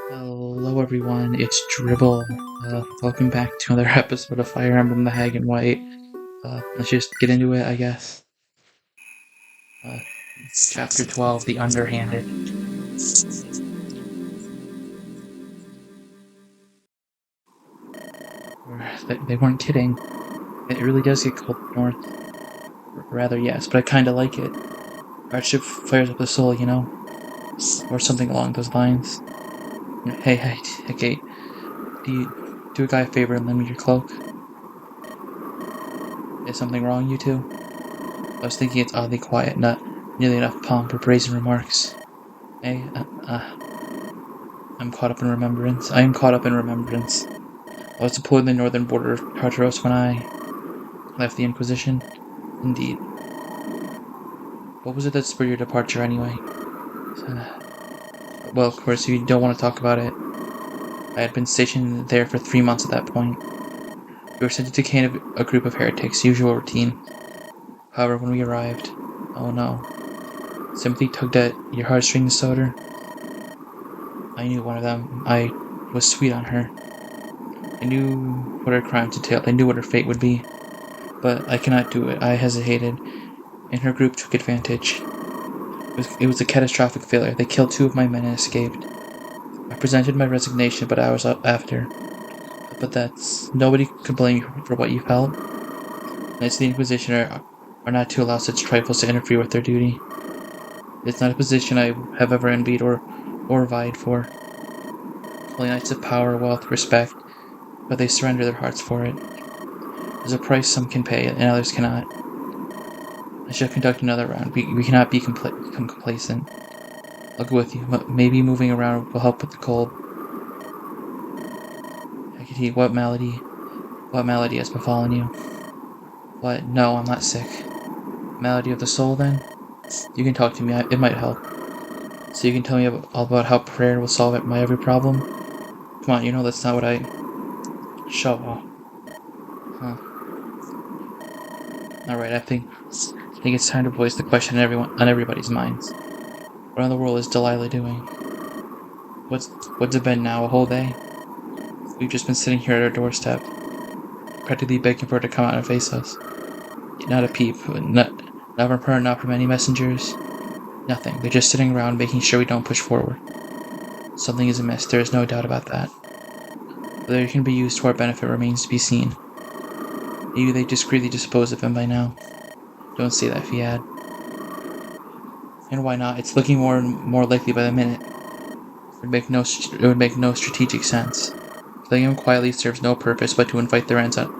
Hello everyone, it's Dribble. Welcome back to another episode of Fire Emblem the Hag in White. Let's just get into it, I guess. Chapter 12, The Underhanded. They weren't kidding. It really does get cold north. Rather, yes, but I kinda like it. Hardship flares up the soul, you know? Or something along those lines. Hey, okay, do a guy a favor and lend me your cloak? Is something wrong, you two? I was thinking it's oddly quiet, not nearly enough pomp or brazen remarks. Hey, I'm caught up in remembrance. I am caught up in remembrance. I was deployed in the northern border of Tartaros when I left the Inquisition. Indeed. What was it that spurred your departure, anyway? Well, of course, you don't want to talk about it. I had been stationed there for 3 months at that point. We were sent to detain a group of heretics, usual routine. However, when we arrived, oh no. Sympathy tugged at your heartstrings, Soder. I knew one of them. I was sweet on her. I knew what her crimes entailed. I knew what her fate would be. But I cannot do it. I hesitated, and her group took advantage. It was a catastrophic failure. They killed 2 of my men and escaped. I presented my resignation, but hours after. But that's... Nobody could blame you for what you felt. Knights of the Inquisition are not to allow such trifles to interfere with their duty. It's not a position I have ever envied or vied for. Holy Knights of power, wealth, respect, but they surrender their hearts for it. There's a price some can pay, and others cannot. I shall conduct another round. We cannot become complacent. I'll go with you. Maybe moving around will help with the cold. Hecate, what malady has befallen you? What? No, I'm not sick. Malady of the soul, then? You can talk to me. It might help. So you can tell me all about how prayer will solve my every problem? Come on, you know that's not what I... Shut up. Huh. Alright, I think it's time to voice the question on everybody's minds. What in the world is Delilah doing? What's it been now, a whole day? We've just been sitting here at our doorstep, practically begging for her to come out and face us. Not a peep, not from her, not from any messengers. Nothing. They're just sitting around making sure we don't push forward. Something is amiss, there is no doubt about that. Whether it can be used to our benefit remains to be seen. Maybe they discreetly disposed of him by now. Don't say that, Fiad. And why not? It's looking more and more likely by the minute. It would make no strategic sense. Killing him quietly serves no purpose but to invite their ends on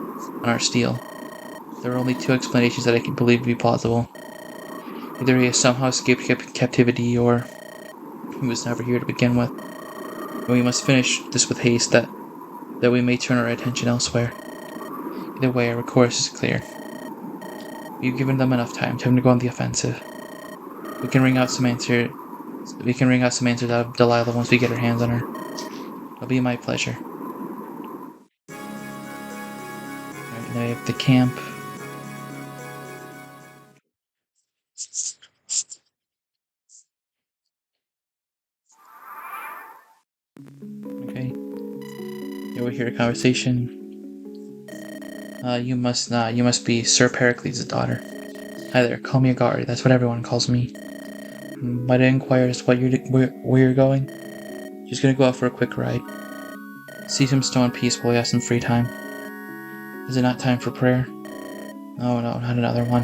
our steel. There are only 2 explanations that I can believe to be plausible. Either he has somehow escaped captivity, or he was never here to begin with. And we must finish this with haste, that we may turn our attention elsewhere. Either way, our course is clear. We've given them enough time to go on the offensive. We can wring out some answers out of Delilah once we get our hands on her. It'll be my pleasure. Alright, now I have the camp. Okay. You overhear a conversation. You must be Sir Pericles' daughter. Hi there, call me Agari, that's what everyone calls me. Might I inquire as to where you're going? Just gonna go out for a quick ride. See some stone peace while we have some free time. Is it not time for prayer? Oh no, not another one.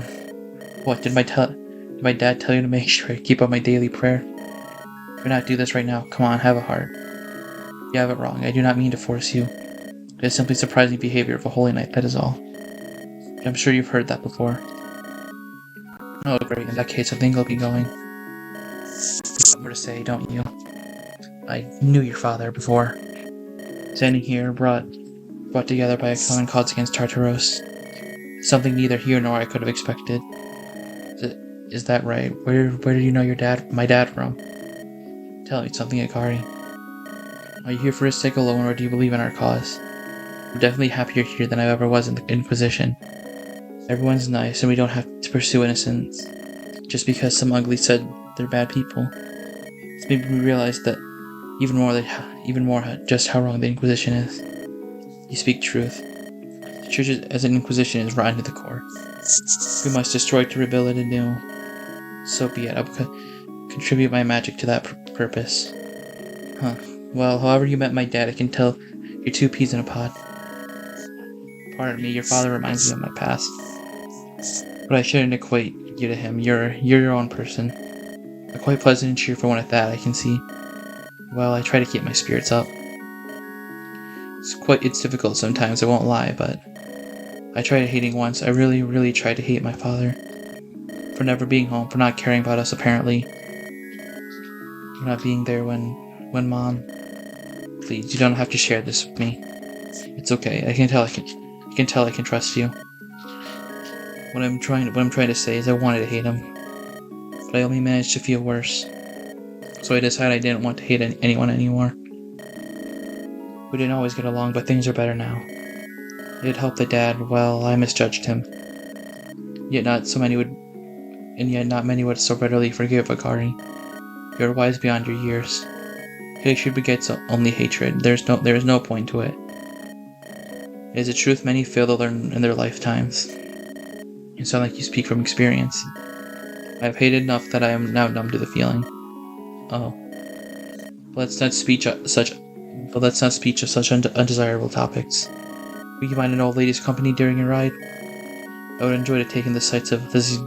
What, did my dad tell you to make sure I keep up my daily prayer? Why not do this right now? Come on, have a heart. You have it wrong, I do not mean to force you. It is simply surprising behavior of a holy knight, that is all. But I'm sure you've heard that before. Oh great, in that case I think I'll be going. You've more to say, don't you? I knew your father before. Standing here, brought together by a common cause against Tartaros. Something neither here nor I could have expected. Is that right? Where did you know my dad from? Tell me something, Akari. Are you here for his sake alone, or do you believe in our cause? I'm definitely happier here than I ever was in the Inquisition. Everyone's nice, and we don't have to pursue innocence just because some ugly said they're bad people. It's made me realize that Even more just how wrong the Inquisition is. You speak truth. The Church as an Inquisition is rotten to the core. We must destroy it to rebuild it anew. So be it. I will contribute my magic to that purpose. Huh. Well, however you met my dad, I can tell you're two peas in a pod. Pardon me, your father reminds me of my past. But I shouldn't equate you to him. You're your own person. A quite pleasant and cheerful one at that, I can see. Well, I try to keep my spirits up. It's difficult sometimes, I won't lie, but I tried hating once. I really, really tried to hate my father. For never being home, for not caring about us apparently. For not being there when Mom... Please, you don't have to share this with me. It's okay. I can tell I can trust you. What I'm trying to say is I wanted to hate him. But I only managed to feel worse. So I decided I didn't want to hate anyone anymore. We didn't always get along, but things are better now. It helped that Dad, well, I misjudged him. Yet not many would so readily forgive Akari. You are wise beyond your years. Hatred begets only hatred. There is no point to it. It is a truth many fail to learn in their lifetimes. You sound like you speak from experience. I have hated enough that I am now numb to the feeling. Oh. Let's not speak of such undesirable topics. Would you mind an old lady's company during your ride? I would enjoy to take in the sights of this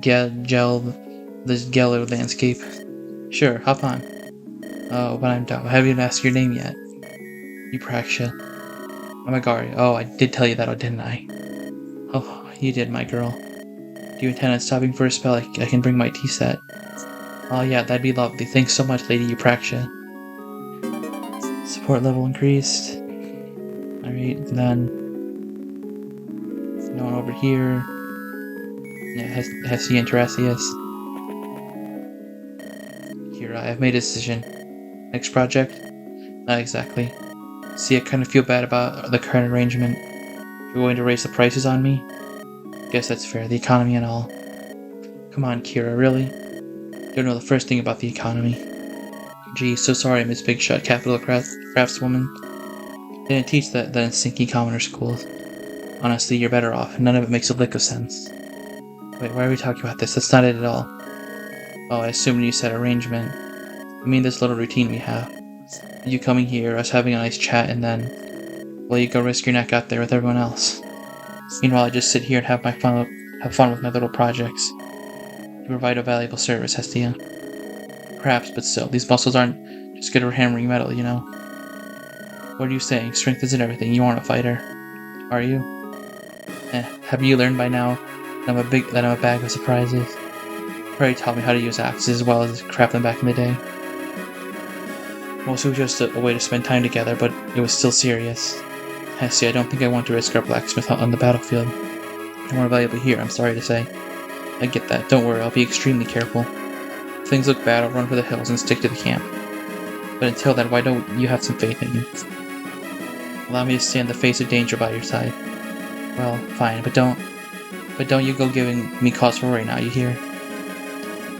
Geller landscape. Sure, hop on. Oh, but I'm dumb. I haven't even asked your name yet. Eupraxia. Amagari. Oh, I did tell you that, didn't I? Oh, you did, my girl. Do you intend on stopping for a spell? I can bring my tea set. Oh yeah, that'd be lovely. Thanks so much, Lady Eupraxia. Support level increased. Alright, then... No one over here. Yeah, Hestia and Teresius. Here, I have made a decision. Next project? Not exactly. See, I kind of feel bad about the current arrangement. You're going to raise the prices on me? Guess that's fair, the economy and all. Come on, Kira, really? Don't know the first thing about the economy. Gee, so sorry, Miss Big Shot, capital craftswoman. They didn't teach that in Sinky Commoner schools. Honestly, you're better off. None of it makes a lick of sense. Wait, why are we talking about this? That's not it at all. Oh, I assumed you said arrangement. I mean this little routine we have. You coming here, us having a nice chat, and then... Well, you go risk your neck out there with everyone else. Meanwhile, I just sit here and have fun with my little projects. You provide a valuable service, Hestia. Perhaps, but still, these muscles aren't just good for hammering metal, you know? What are you saying? Strength isn't everything. You aren't a fighter. Are you? Have you learned by now that I'm a bag of surprises? Probably taught me how to use axes as well as craft them back in the day. Mostly just a way to spend time together, but it was still serious. Hestia, I don't think I want to risk our blacksmith on the battlefield. You're more valuable here, I'm sorry to say. I get that. Don't worry, I'll be extremely careful. If things look bad, I'll run for the hills and stick to the camp. But until then, why don't you have some faith in me? Allow me to stand the face of danger by your side. Well, fine, but don't you go giving me cause for worry now, you hear?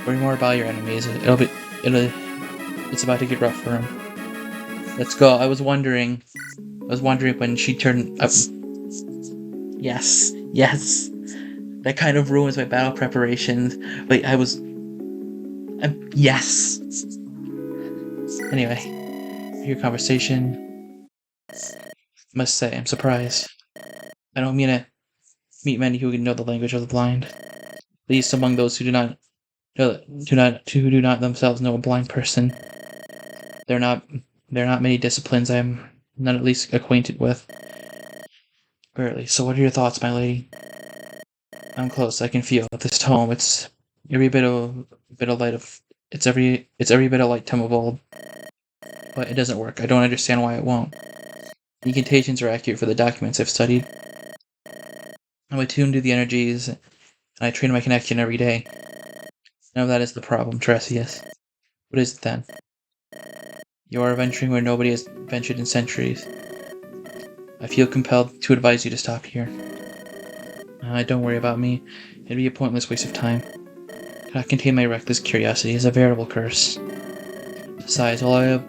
Worry more about your enemies. It's about to get rough for him. Let's go. I was wondering when she turned up. Yes. That kind of ruins my battle preparations. But yes. Anyway, your conversation. Must say, I'm surprised. I don't mean to meet many who can know the language of the blind. At least among those who do not themselves know a blind person. There are not many disciplines I am not at least acquainted with. Barely. So what are your thoughts, my lady? I'm close. I can feel at this tome. It's every bit of light of. It's every bit of light tome of old. But it doesn't work. I don't understand why it won't. The incantations are accurate for the documents I've studied. I'm attuned to the energies, and I train my connection every day. Now that is the problem, Teresius. What is it then? You are venturing where nobody has ventured in centuries. I feel compelled to advise you to stop here. Don't worry about me. It'd be a pointless waste of time. Cannot contain my reckless curiosity. It's a veritable curse. Besides, all I have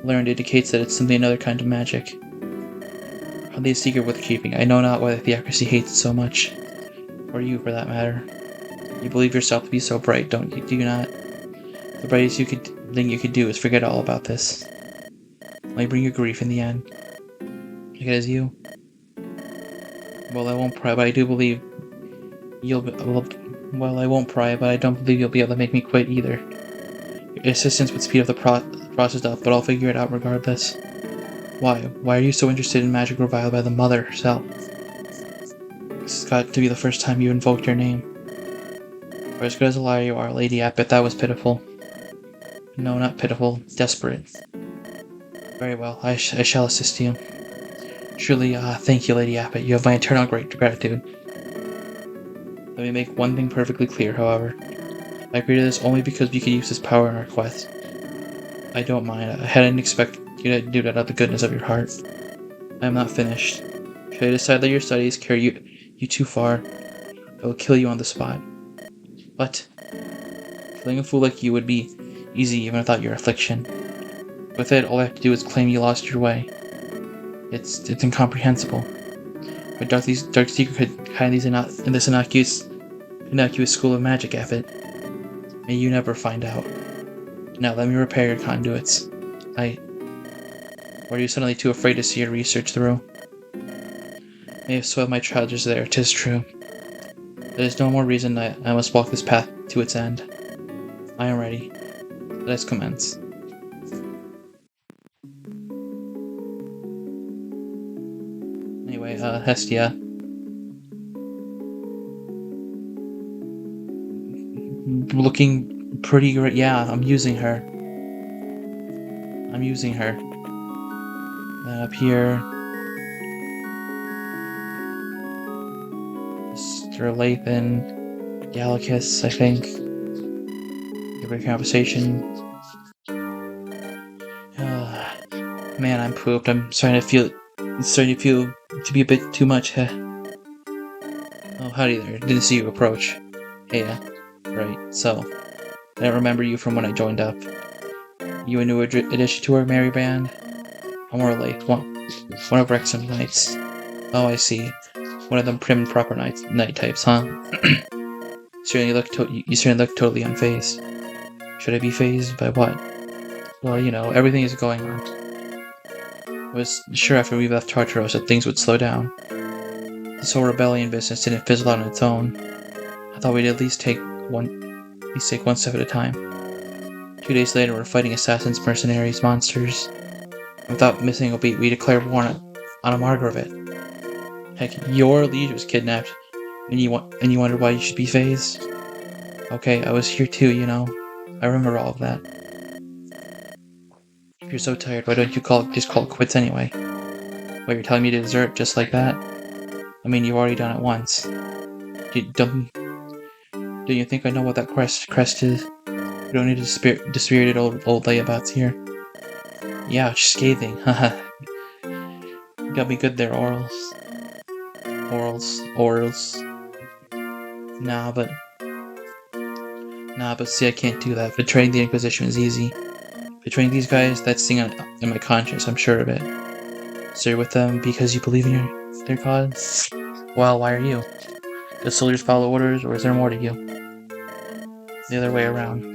learned indicates that it's simply another kind of magic. Hardly a secret worth keeping. I know not why the theocracy hates it so much. Or you, for that matter. You believe yourself to be so bright, don't you? Do you not? The brightest thing you could do is forget all about this. Only bring you grief in the end. Like it is you. Well, I won't pry, but I do believe you'll be, well, I won't pry, but I don't believe you'll be able to make me quit either. Your assistance would speed up the process up, but I'll figure it out regardless. Why? Why are you so interested in magic reviled by the mother herself? This has got to be the first time you invoked your name. For as good as a liar you are, Lady Abbot, that was pitiful. No, not pitiful. Desperate. Very well, I shall assist you. Truly, thank you, Lady Abbot. You have my eternal gratitude. Let me make one thing perfectly clear, however. I agree to this only because we could use this power in our quest. I don't mind. I hadn't expected you to do that out of the goodness of your heart. I am not finished. Should I decide that your studies carry you too far, I will kill you on the spot. What? Killing a fool like you would be easy even without your affliction. With it, all I have to do is claim you lost your way. It's incomprehensible. My dark secret could hide these in this innocuous school of magic, Abbot. May you never find out. Now let me repair your conduits. Or are you suddenly too afraid to see your research through? May have soiled my trousers there, 'tis true. There is no more reason I must walk this path to its end. I am ready. Let us commence. Anyway, Hestia. Looking pretty great. Yeah, I'm using her. Then up here, Mr. Lathan, Gallicus, I think. Give her a conversation. Man, I'm pooped. I'm starting to feel to be a bit too much. Oh, howdy there. Didn't see you approach. Hey, right. So, I don't remember you from when I joined up. You a new addition to our merry band? I'm more late. One of Wrexham's knights. Oh, I see. One of them prim and proper knight types, huh? You certainly look totally unfazed. Should I be fazed by what? Well, you know, everything is going on. I was sure after we left Tartaros that things would slow down. This whole rebellion business didn't fizzle out on its own. I thought we'd at least take one step at a time. 2 days later, we're fighting assassins, mercenaries, monsters. Without missing a beat, we declared war on a Margravine. Heck, your liege was kidnapped, and you wondered why you should be fazed? Okay, I was here too, you know. I remember all of that. If you're so tired, why don't you just call it quits anyway? What, you're telling me to desert just like that? I mean, you've already done it once. Don't you think I know what that crest is? We don't need dispirited old layabouts here. Yeah, scathing, haha. You got me good there, Orals. Nah, but see, I can't do that. Betraying the Inquisition is easy. Betraying these guys, that's sting in my conscience, I'm sure of it. So you're with them because you believe in their cause? Well, why are you? Do soldiers follow orders, or is there more to you? The other way around.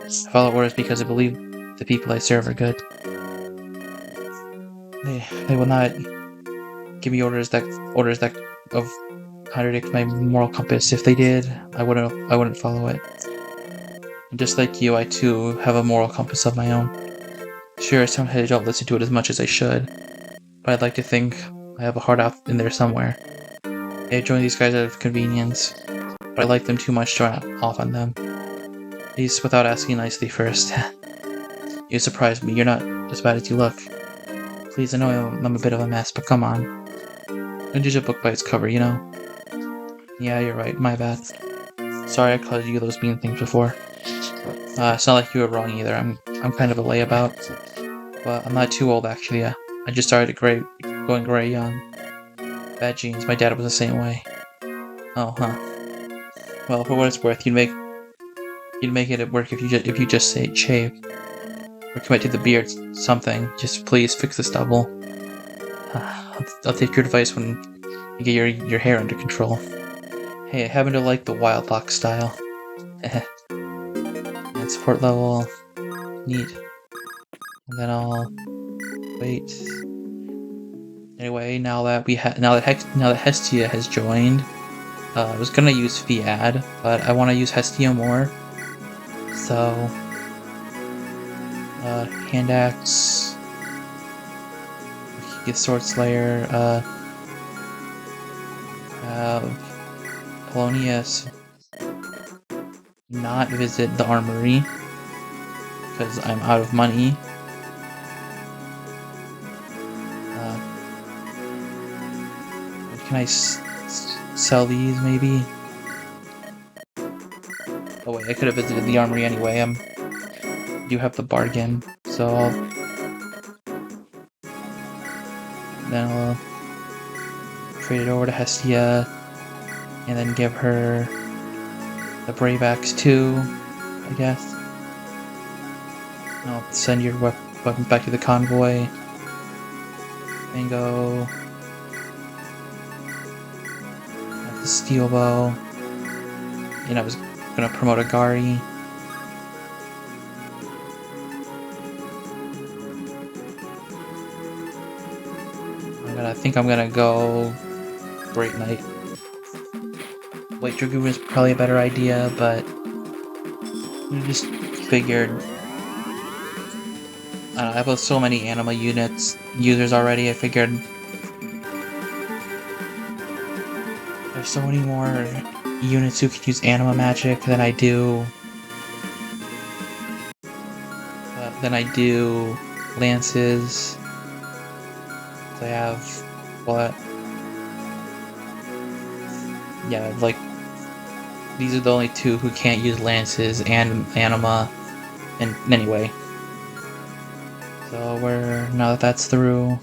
I follow orders because I believe the people I serve are good. They will not give me orders that contradict my moral compass. If they did, I wouldn't follow it. And just like you, I too have a moral compass of my own. Sure, sometimes I don't listen to it as much as I should, but I'd like to think I have a heart out in there somewhere. I joined these guys out of convenience, but I like them too much to run off on them. At least without asking nicely first. You surprised me. You're not as bad as you look. Please, I know I'm a bit of a mess, but come on. Don't judge a book by its cover, you know? Yeah, you're right. My bad. Sorry I called you those mean things before. It's not like you were wrong either. I'm kind of a layabout. But I'm not too old, actually. I just started going gray young. Bad genes. My dad was the same way. Oh, huh. Well, for what it's worth, you'd make it work if you just say shave. or commit to the beard, something. Just please fix the stubble. I'll take your advice when you get your hair under control. Hey, I happen to like the wild lock style. And support level. Neat. And then I'll wait. Anyway, now that Hestia has joined, I was gonna use Fiad, but I want to use Hestia more. So, hand axe, get sword slayer, Polonius, not visit the armory because I'm out of money. Can I sell these, maybe? Oh wait, I could have visited the armory anyway. I do have the bargain, so then I'll trade it over to Hestia, and then give her the Brave Axe too, I guess. I'll send your weapons back to the convoy. Bingo. The steel bow. And I was gonna promote a Gari. I think I'm gonna go Great Knight. White Dragoon is probably a better idea, but I just figured I have so many anima users already. I figured there's so many more units who can use anima magic than I do lances. So I have what? Yeah, like these are the only two who can't use lances and anima. And anyway, so now that that's through,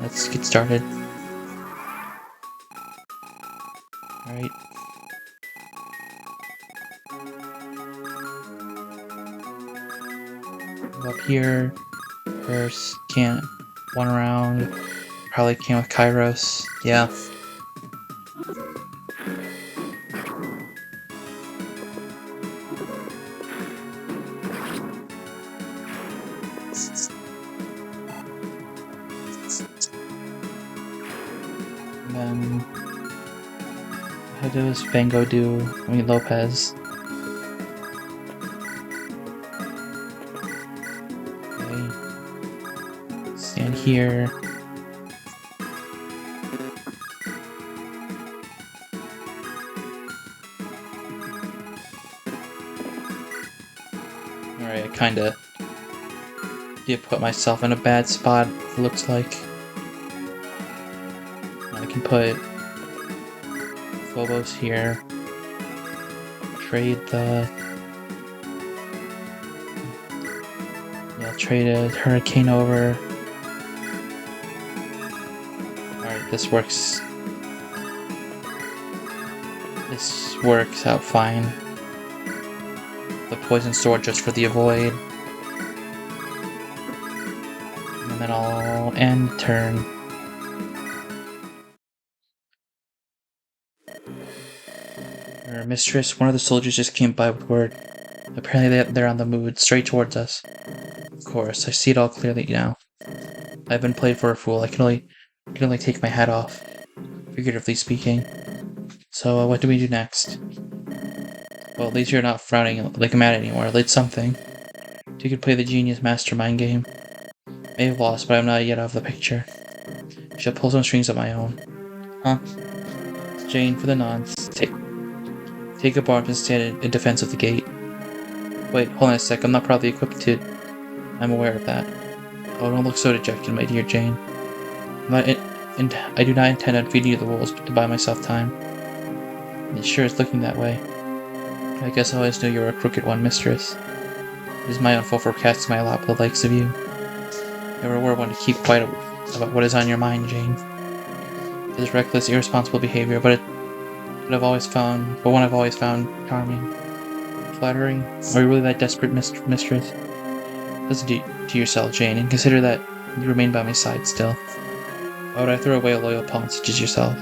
let's get started. All right. Up here, first can't one round. Probably came with Kairos. Yeah. And then how does Vango do? I mean Lopez. Okay. Stand here. Alright, I kinda did put myself in a bad spot, it looks like. I can put Phobos here. Trade the... Yeah, I'll trade a Hurricane over. Alright, this works. This works out fine. The Poison Sword just for the avoid. And then I'll end turn. Mistress, one of the soldiers just came by with word. Apparently they're on the move, straight towards us. Of course, I see it all clearly now. I've been played for a fool. I can only take my hat off, figuratively speaking. So what do we do next? Well, at least you're not frowning like I'm mad anymore. It's something. You could play the genius mastermind game. May have lost, but I'm not yet out of the picture. I shall pull some strings of my own. Huh? Jane, for the nonce. Take up arms and stand in defense of the gate. Wait, hold on a sec. I'm not properly equipped to... I'm aware of that. Oh, don't look so dejected, my dear Jane. I do not intend on feeding you the wolves, but to buy myself time. It sure is looking that way. I guess I always knew you were a crooked one, mistress. It is my own fault for casting my lot with the likes of you. Never were one to keep quiet about what is on your mind, Jane. It is reckless, irresponsible behavior, but one I've always found charming. Flattering? Are you really that desperate, mistress? Listen to yourself, Jane, and consider that you remain by my side still. Why would I throw away a loyal pawn such as yourself?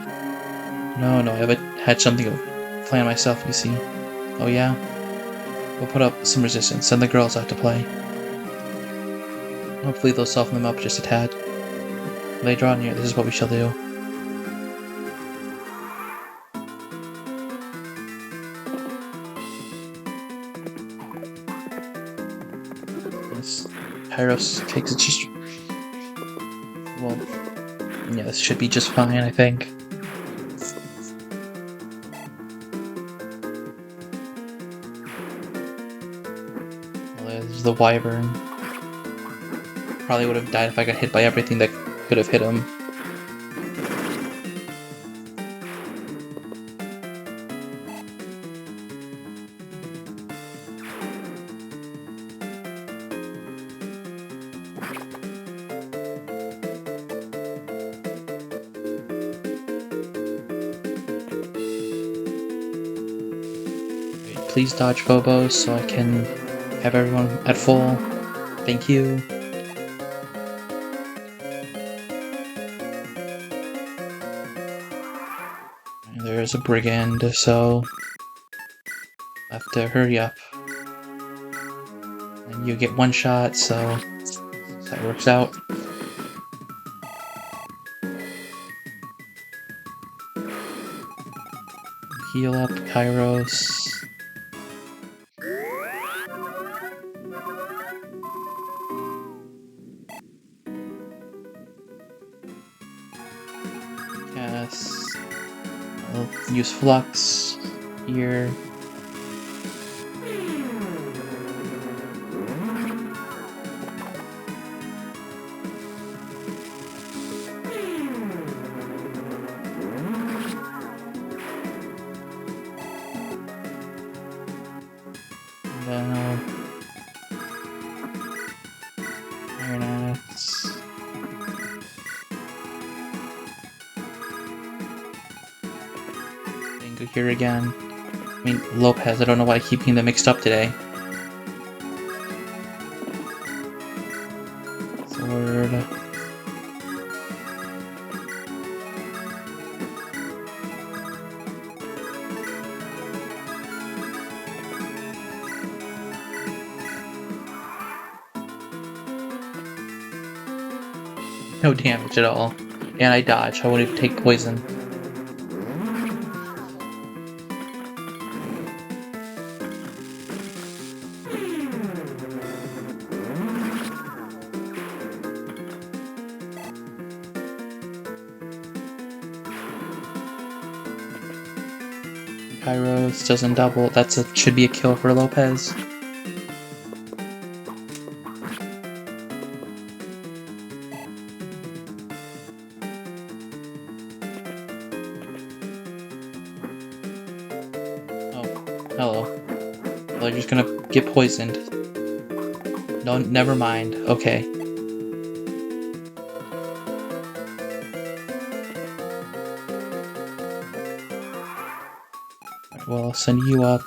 No, I have had something of a plan myself, you see. Oh yeah? We'll put up some resistance, send the girls out to play. Hopefully they'll soften them up just a tad. When they draw near, this is what we shall do. Yes. Kairos takes it just... Well, yeah, this should be just fine, I think. Well, there's the wyvern. Probably would have died if I got hit by everything that could have hit him. Please dodge Phobos so I can have everyone at full. Thank you. And there's a brigand, so I have to hurry up. And you get one shot, so that works out. Heal up, Kairos. Cast. I'll use Flux here. Iron Axe. Go here again. I mean, Lopez, I don't know why I keep getting them mixed up today. Sword. No damage at all. And I dodge, I won't even take poison. Kairos doesn't double. Should be a kill for Lopez. Oh, hello. Well, you're just gonna get poisoned. No, never mind. Okay. Well, I'll send you up.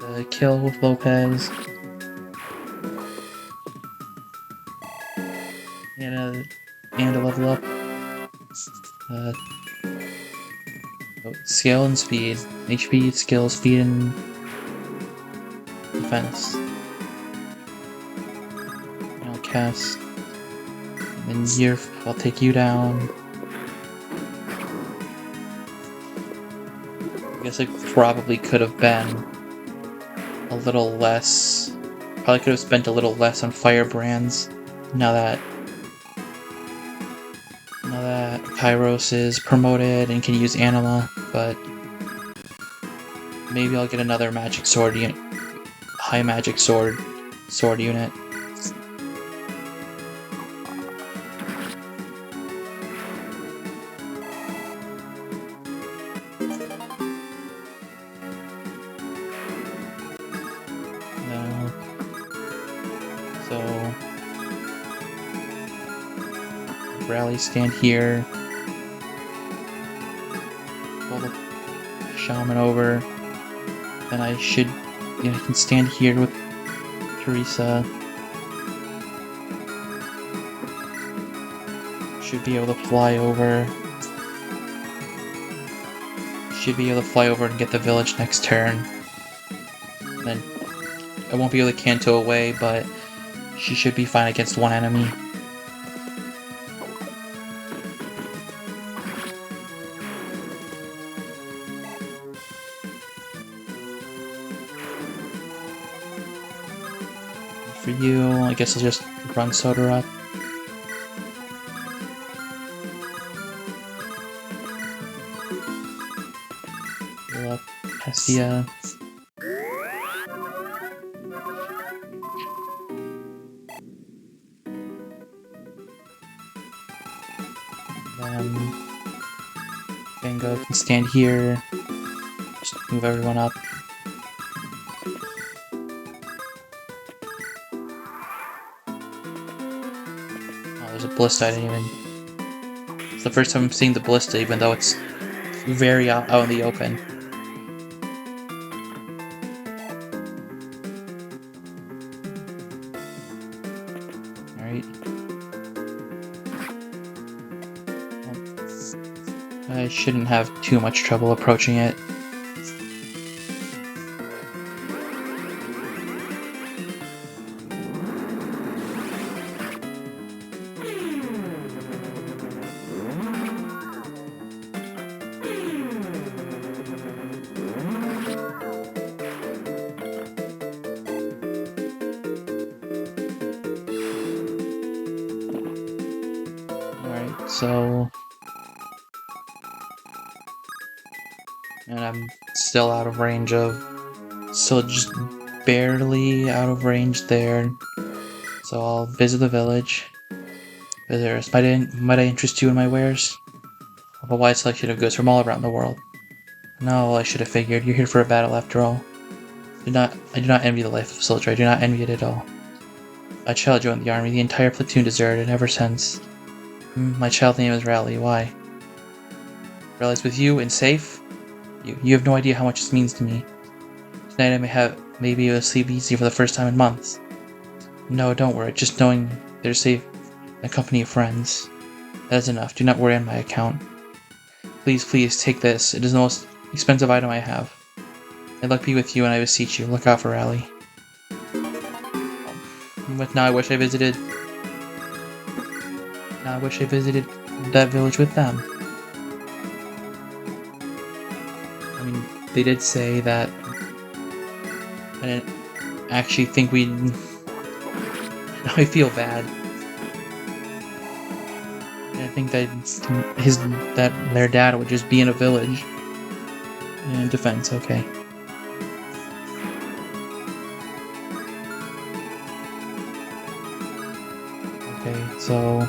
The kill with Lopez. And a level up. Skill and speed. HP, skill, speed, and defense. I'll cast. And then I'll take you down. I guess I probably could have been a little less. Probably could have spent a little less on firebrands. Now that Kairos is promoted and can use Anima, but maybe I'll get another magic sword unit, high magic sword unit. No. So rally stand here. Pull the shaman over. then I should, I can stand here with Teresa. Should be able to fly over. Should be able to fly over and get the village next turn. Then I won't be able to Kanto away, but she should be fine against one enemy. For you, I guess I'll just run Soda up. Heal up Hestia. Bingo can stand here. Just move everyone up. Oh, there's a ballista. I didn't even. It's the first time I'm seeing the ballista, even though it's very out in the open. Alright. I shouldn't have too much trouble approaching it. Alright, so... And I'm still out of range of... Still just barely out of range there. So I'll visit the village. Visitors, might I interest you in my wares? I have a wide selection of goods from all around the world. No, I should have figured. You're here for a battle after all. I do not envy the life of a soldier. I do not envy it at all. My child joined the army. The entire platoon deserted ever since. My child's name is Rally. Why? Rally's with you and safe? You have no idea how much this means to me. Tonight I may be able to sleep easy for the first time in months. No, don't worry. Just knowing they're safe in the company of friends. That is enough. Do not worry on my account. Please, please, take this. It is the most expensive item I have. May luck be with you, and I beseech you, look out for Rally. But now I wish I visited... Now I wish I visited that village with them. I mean, they did say that... I didn't actually think we'd... Now I feel bad. I think that their dad would just be in a village. And defense, okay. Okay, so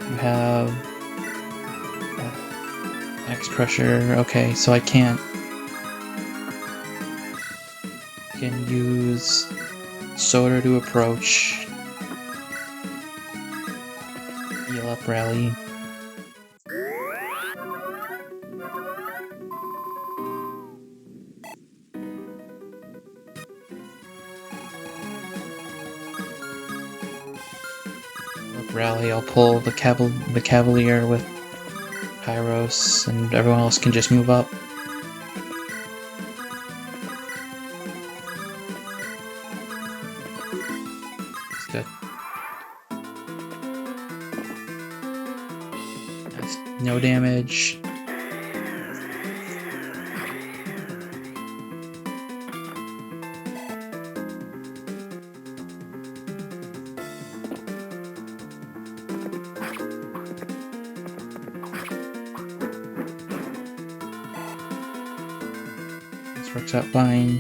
you have X pressure. Okay, so I can't. I can use Soda to approach. Heal up Rally. Rally, I'll pull the Cavalier with Kairos, and everyone else can just move up. That's good. That's no damage. Works out fine.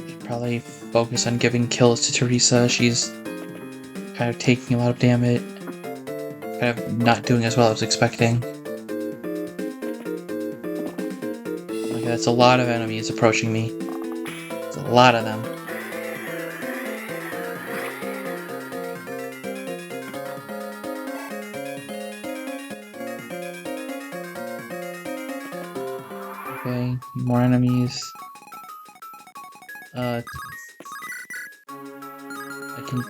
Should probably focus on giving kills to Teresa. She's kind of taking a lot of damage. Kind of not doing as well as I was expecting. Okay, that's a lot of enemies approaching me. It's a lot of them. Okay, more enemies. I can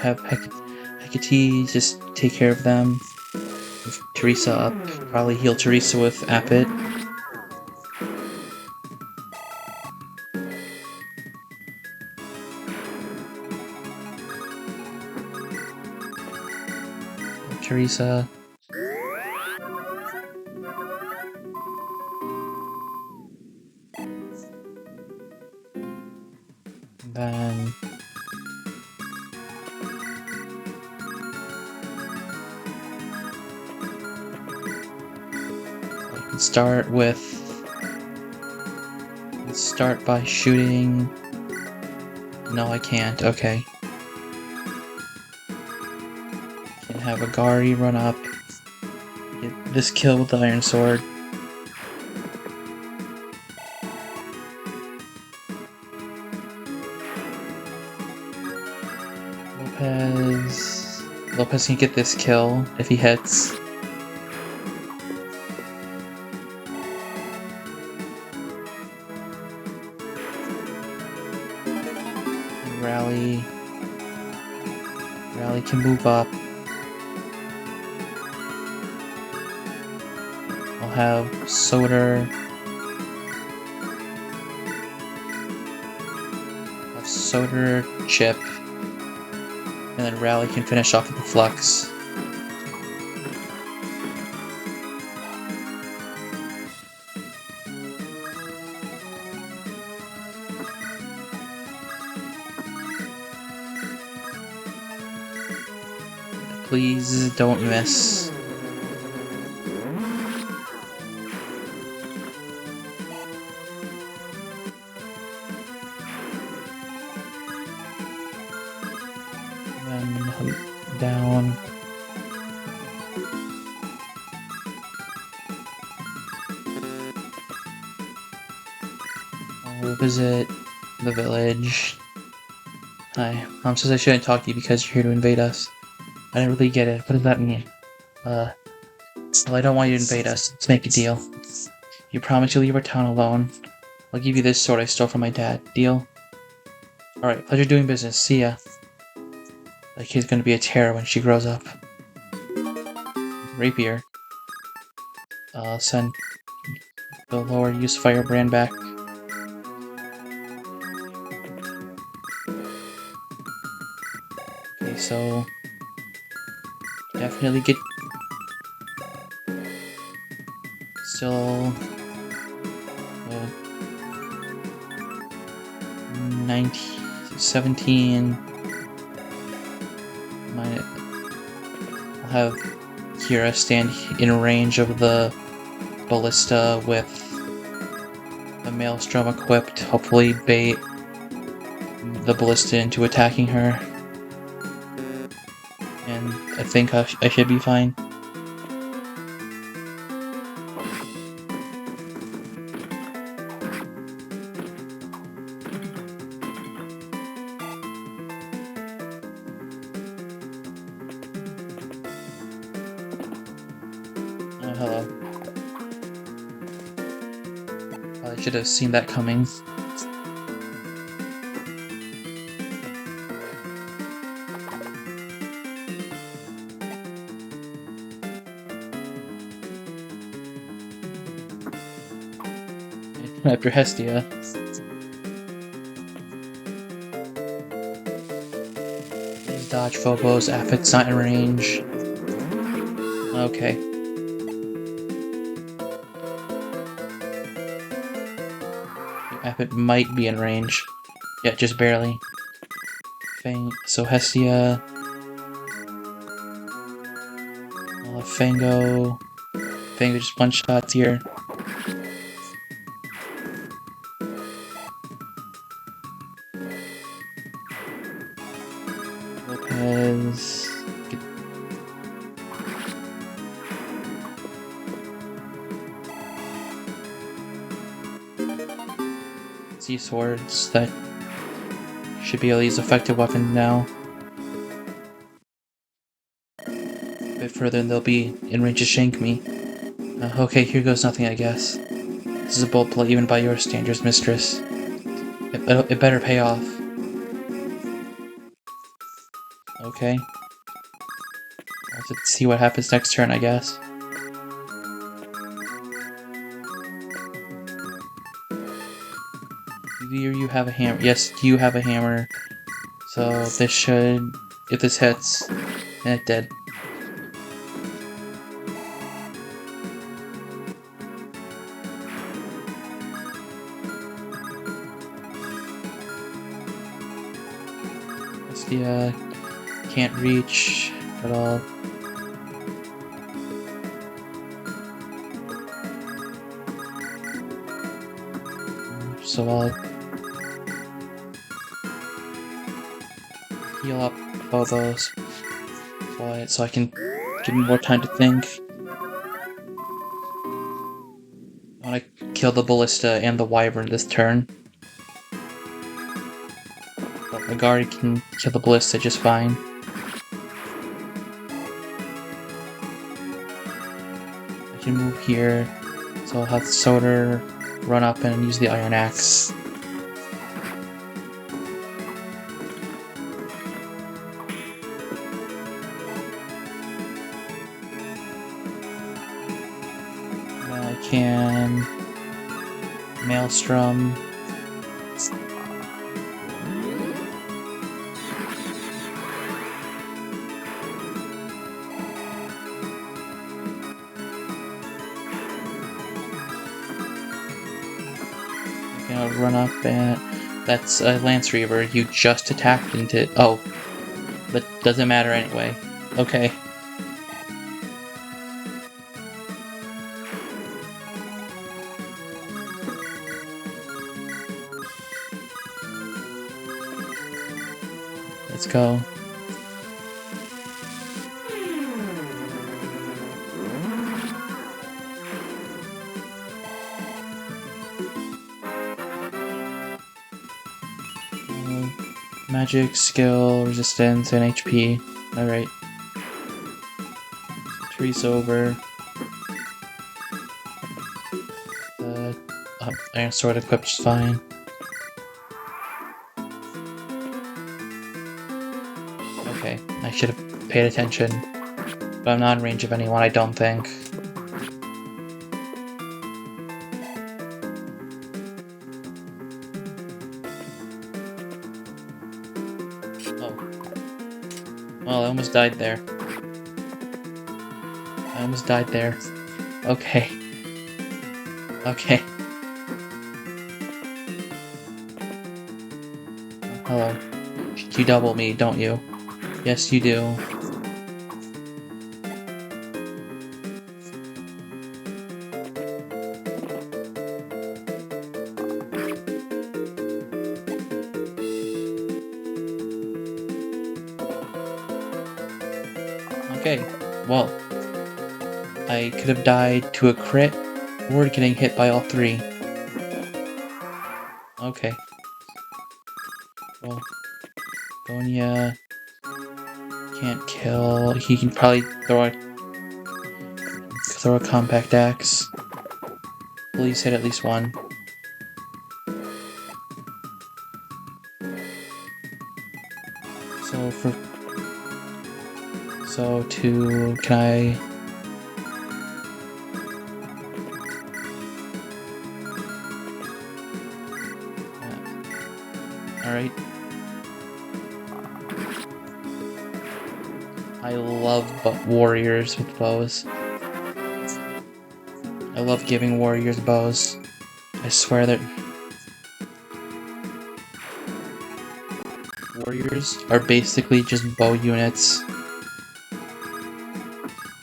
have Hecate just take care of them. With Teresa up. Probably heal Teresa with Appet. Teresa. And then I can start with. Let's start by shooting. No, I can't. Okay. Can have a Gari run up. Get this kill with the Iron Sword. Lopez can get this kill if he hits. Rally can move up. I'll have Soder. Chip. And then Rally can finish off with the Flux. Please don't miss. Then down. I'll visit the village. Hi. Mom says I shouldn't talk to you because you're here to invade us. I didn't really get it. What does that mean? Well, I don't want you to invade us. Let's make a deal. You promise you'll leave our town alone. I'll give you this sword I stole from my dad. Deal? Alright, pleasure doing business. See ya. Like he's gonna be a terror when she grows up. Rapier. Send the lower use firebrand back. Okay, so definitely get still 17. I'll have Kira stand in range of the ballista with the maelstrom equipped, hopefully bait the ballista into attacking her. And I think I should be fine. Hello. I should have seen that coming. After Hestia. Please dodge Phobos. Appet's not in range. Okay. Appet might be in range. Yeah, just barely. So Hestia. Fango. Fango just one shots here. Lopez. Sea swords that should be Ellie's effective weapon now. A bit further and they'll be in range to shank me. Okay, here goes nothing, I guess. This is a bold blow even by your standards, mistress. It better pay off. Okay. Let's see what happens next turn, I guess. You have a hammer. Yes, you have a hammer. So this should... If this hits, then it did. Yeah, can't reach at all. So I'll heal up both those so I can give me more time to think. I want to kill the ballista and the wyvern this turn. But my guard can kill the ballista just fine. I can move here, so I'll have Soder run up and use the iron axe. I can Maelstrom. I'll run up and that's a Lance Reaver. You just attacked into. Oh, but doesn't matter anyway. Okay. Let's go. Magic, skill, resistance, and HP. Alright. Tree's over. The iron sword equipped is fine. Okay, I should have paid attention. But I'm not in range of anyone, I don't think. Well, I almost died there. Okay. Okay. Hello. You double me, don't you? Yes, you do. Okay, well, I could have died to a crit or getting hit by all three. Okay. Well, Gonya can't kill. He can probably throw a compact axe. Please hit at least one. Can I... Alright. I love warriors with bows. I love giving warriors bows. I swear that warriors are basically just bow units.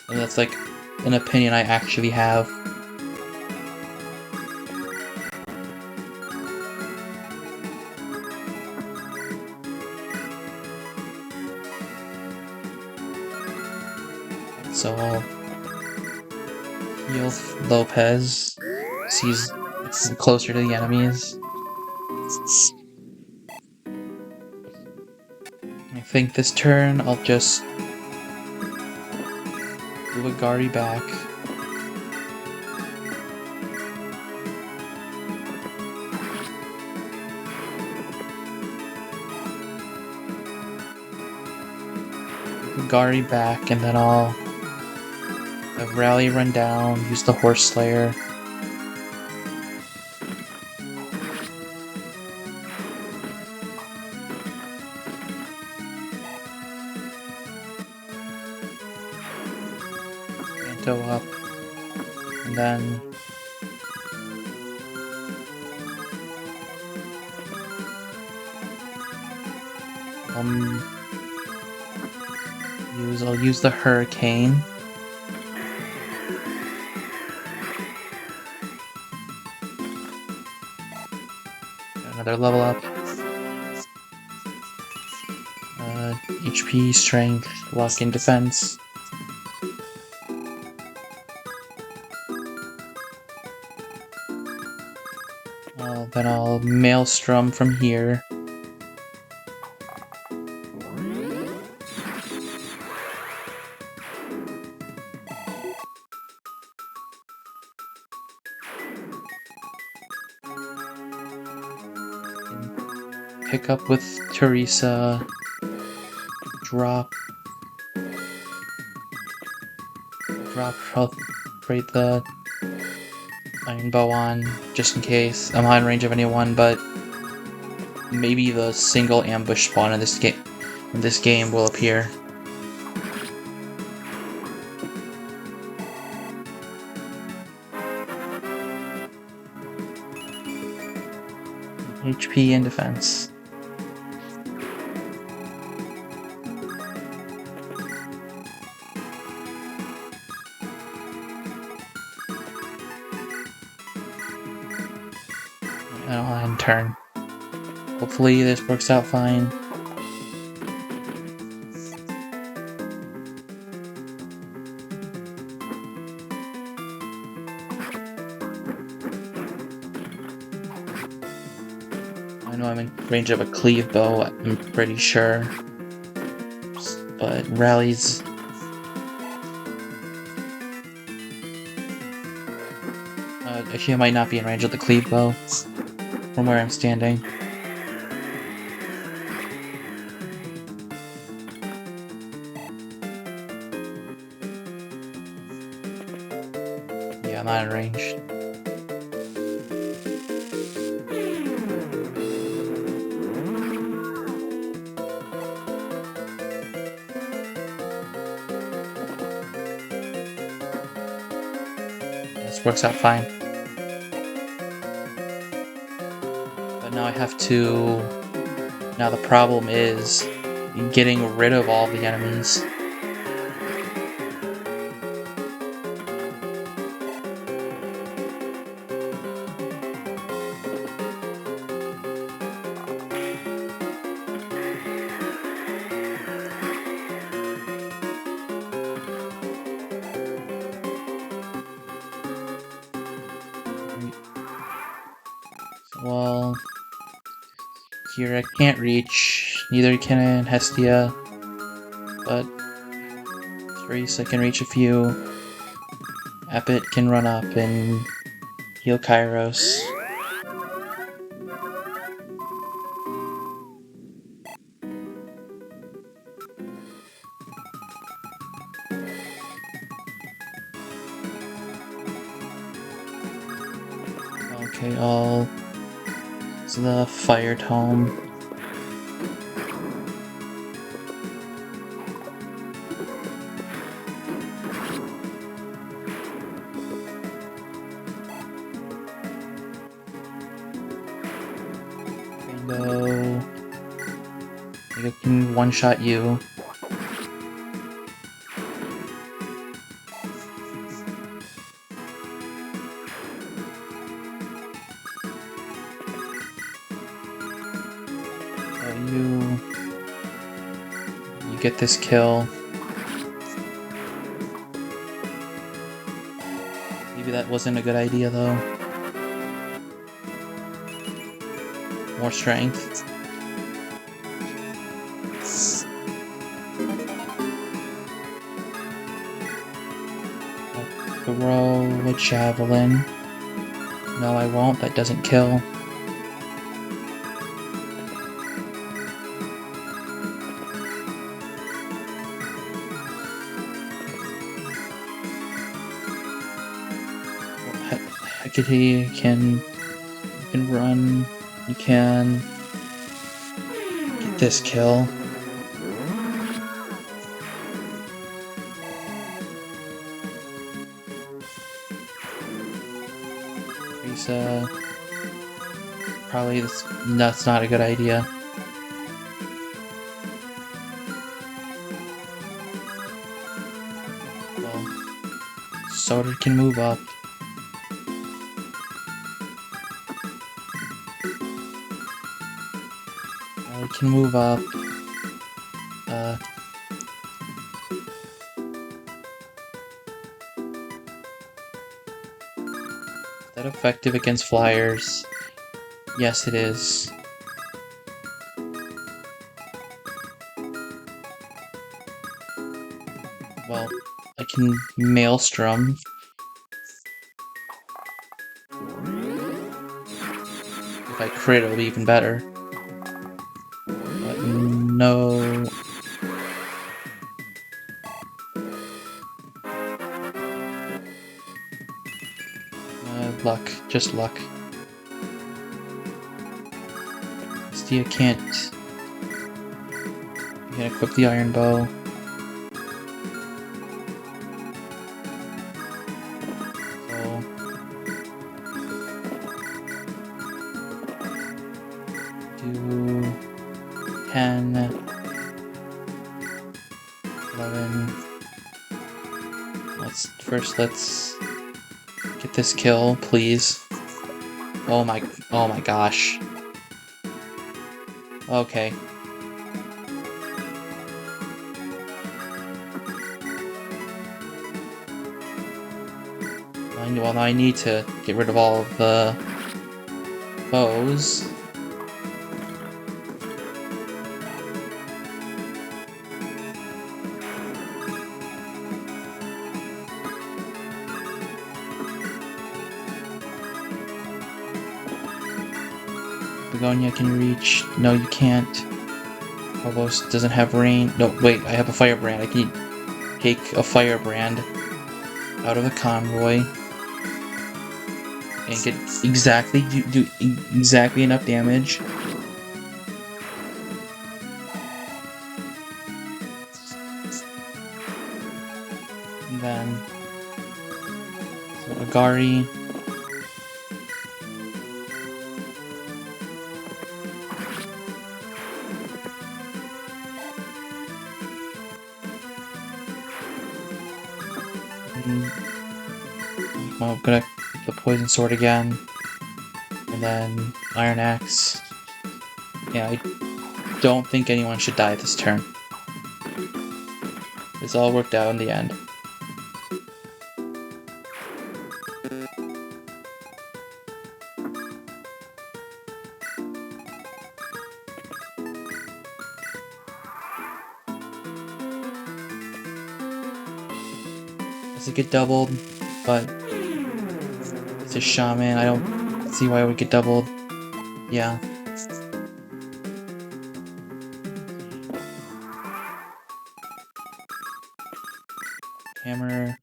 And that's like an opinion I actually have. So I'll heal Lopez. He's closer to the enemies. I think this turn I'll just do a Gari back. Gari back, and then I'll have Rally run down, use the Horse Slayer. Go up, and then I'll use the Hurricane. Another level up. HP, Strength, Luck, and Defense. Then I'll Maelstrom from here. Pick up with Teresa. Drop. I'll break the Iron Bow on, just in case. I'm not in range of anyone, but maybe the single ambush spawn in this game will appear. HP and defense. And I'll end turn. Hopefully this works out fine. I know I'm in range of a cleave bow, I'm pretty sure. But Rally's... actually, I might not be in range of the cleave bow from where I'm standing. Yeah, I'm not in range. This works out fine. But now I have to... Now the problem is getting rid of all the enemies. Well, here I can't reach, neither can Hestia, but Teresa can reach a few. Epit can run up and heal Kairos. Okay, I'll... It's the Fire Tome. Rainbow. I can one-shot you. You get this kill. Maybe that wasn't a good idea though. More strength. I'll throw a javelin. No, I won't. That doesn't kill. you can run, you can get this kill. Teresa, probably that's not a good idea. Well, Soda can move up. We can move up. Is that effective against flyers? Yes, it is. Well, I can Maelstrom. If I crit, it'll be even better. But no. Luck. Just luck. Stia can't. You can equip the iron bow. So. 10, 11. Let's get this kill, please. Oh my gosh. Okay. Well, now I need to get rid of all of the foes. Begonia can reach. No, you can't. Phobos doesn't have rain. No, wait, I have a firebrand. I can take a firebrand out of the convoy and get do exactly enough damage. And then so Agari. Well, I'm gonna the poison sword again, and then iron axe. Yeah, I don't think anyone should die this turn. This all worked out in the end. Does it get doubled? But it's a shaman. I don't see why it would get doubled. Yeah. Hammer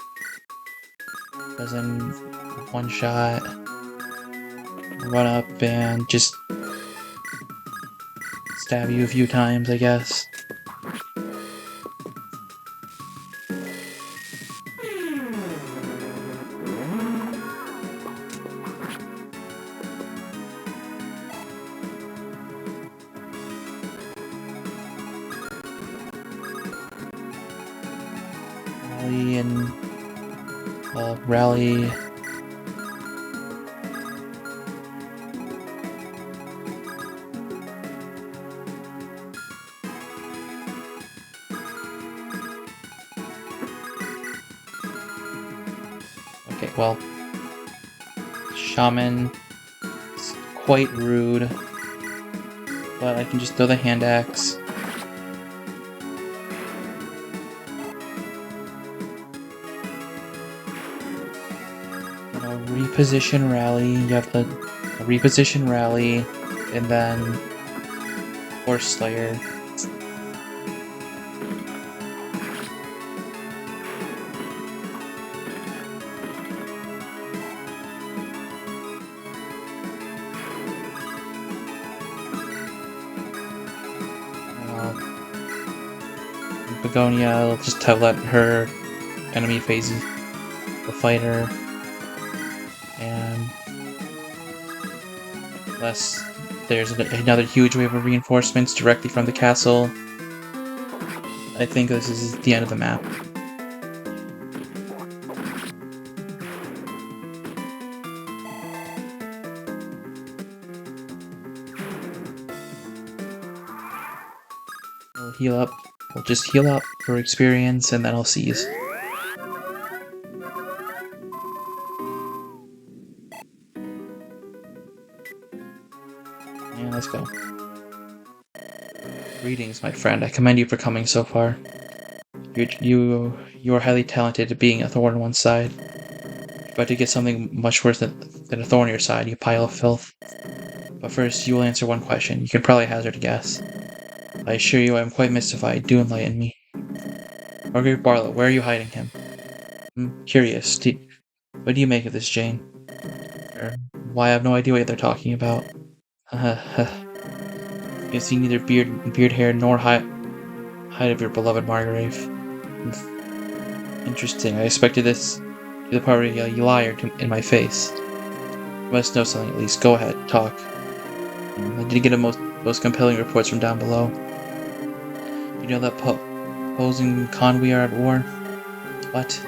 doesn't one shot. Run up and just stab you a few times, I guess. Rally and rally. Okay, well, shaman is quite rude, but I can just throw the hand axe. Reposition rally. You have to reposition rally, and then Horse Slayer. Begonia will just have let her enemy phase the fighter, and unless there's another huge wave of reinforcements directly from the castle, I think this is the end of the map. We'll heal up. We'll just heal up for experience, and then I'll seize. Yeah, let's go. Greetings, my friend. I commend you for coming so far. You are highly talented at being a thorn on one side, but to get something much worse than a thorn on your side, you pile of filth. But first, you will answer one question. You can probably hazard a guess. I assure you I am quite mystified. Do enlighten me. Margaret Barlow, where are you hiding him? Curious. What do you make of this, Jane? Why, I have no idea what they're talking about. You see neither beard hair nor height of your beloved Margrave. Interesting. I expected this to the part where you liar in my face. You must know something at least. Go ahead, talk. I did get a most compelling reports from down below. You know that Poes and Conwy are at war? What?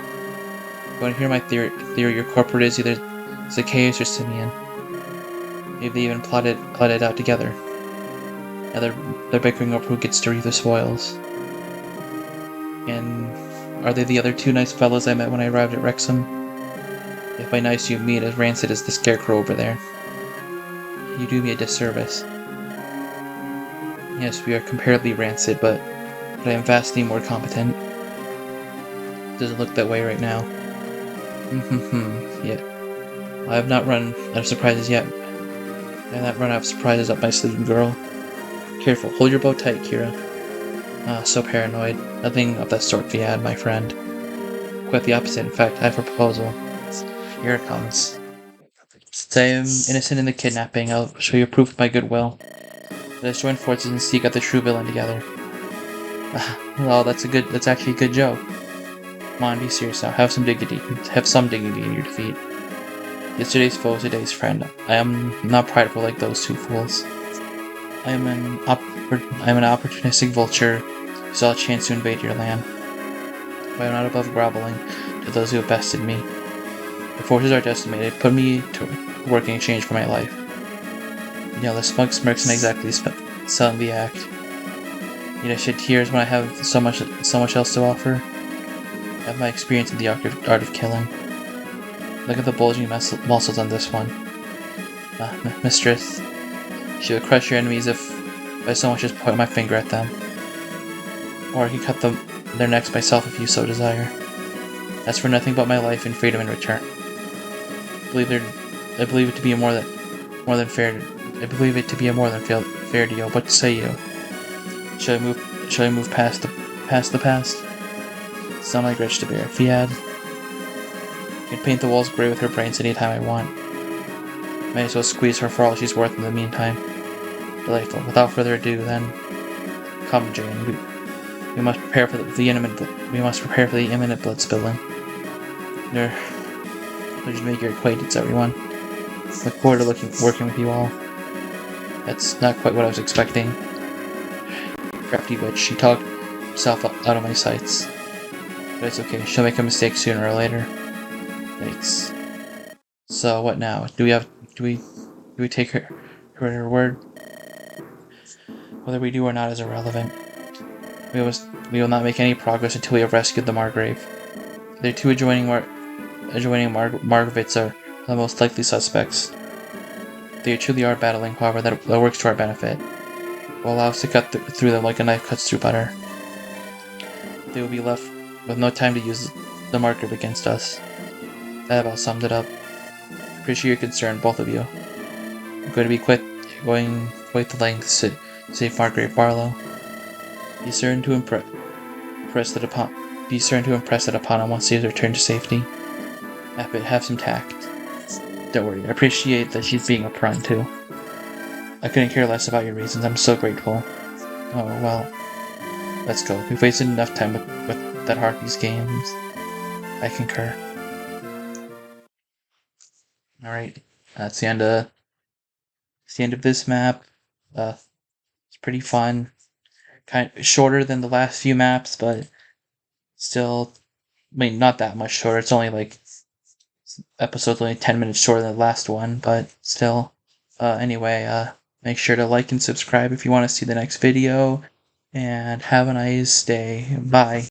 You want to hear my theory? Your corporate is either Zacchaeus or Simeon. Maybe they even plotted out together. Now they're bickering over who gets to reap the spoils. And are they the other two nice fellows I met when I arrived at Wrexham? If by nice you mean as rancid as the scarecrow over there. You do me a disservice. Yes, we are comparatively rancid, but I am vastly more competent. Doesn't look that way right now. Yeah. I have not run out of surprises yet. I have not run out of surprises up my sleeve, girl. Careful, hold your bow tight, Kira. Ah, so paranoid. Nothing of that sort, Viad, my friend. Quite the opposite, in fact, I have a proposal. Here it comes. Since I am innocent in the kidnapping, I'll show you proof of my goodwill. Let us join forces and seek out the true villain together. Well, that's actually a good joke. Come on, be serious now. Have some dignity in your defeat. Yesterday's foe, today's friend. I am not prideful like those two fools. I am an opportunistic vulture who saw a chance to invade your land. But I am not above groveling to those who have bested me. The forces are decimated. Put me to work in exchange for my life. You know, the smug smirks and exactly selling the act. Yet I shed tears when I have so much else to offer. I have my experience in the art of killing. Look at the bulging muscles on this one. Mistress. She will crush your enemies if I so much as point my finger at them. Or I can cut their necks myself if you so desire. That's for nothing but my life and freedom in return. I believe it to be more than fair. I believe it to be a more than fair deal. What say you? Shall I move past the past? It's not my grudge to bear. Fiad. I can paint the walls grey with her brains anytime I want. May as well squeeze her for all she's worth in the meantime. Delightful. Without further ado, then, come, Jane. We must prepare for the imminent blood spilling. Pleasure to make your acquaintance, everyone. Look forward to working with you all. That's not quite what I was expecting. Crafty witch. She talked herself out of my sights. But it's okay. She'll make a mistake sooner or later. Thanks. So what now? Do we take her at her word? Whether we do or not is irrelevant. We will not make any progress until we have rescued the Margrave. The two adjoining Margravites are the most likely suspects. They truly are battling, however, that works to our benefit. It will allow us to cut through them like a knife cuts through butter. They will be left with no time to use the Margrave against us. That about summed it up. I appreciate your concern, both of you. I'm going to be going quite the lengths to save Margaret Barlow. Be certain to impress that upon him once he has returned to safety. Have some tact. Don't worry, I appreciate that she's being upfront too. I couldn't care less about your reasons. I'm so grateful. Oh well. Let's go. We've wasted enough time with that Harpies games. I concur. Alright. That's the end of this map. It's pretty fun. Kind of shorter than the last few maps, but still, I mean, not that much shorter. It's only like episode's only 10 minutes shorter than the last one, but still. Anyway, make sure to like and subscribe if you want to see the next video, and have a nice day. Bye.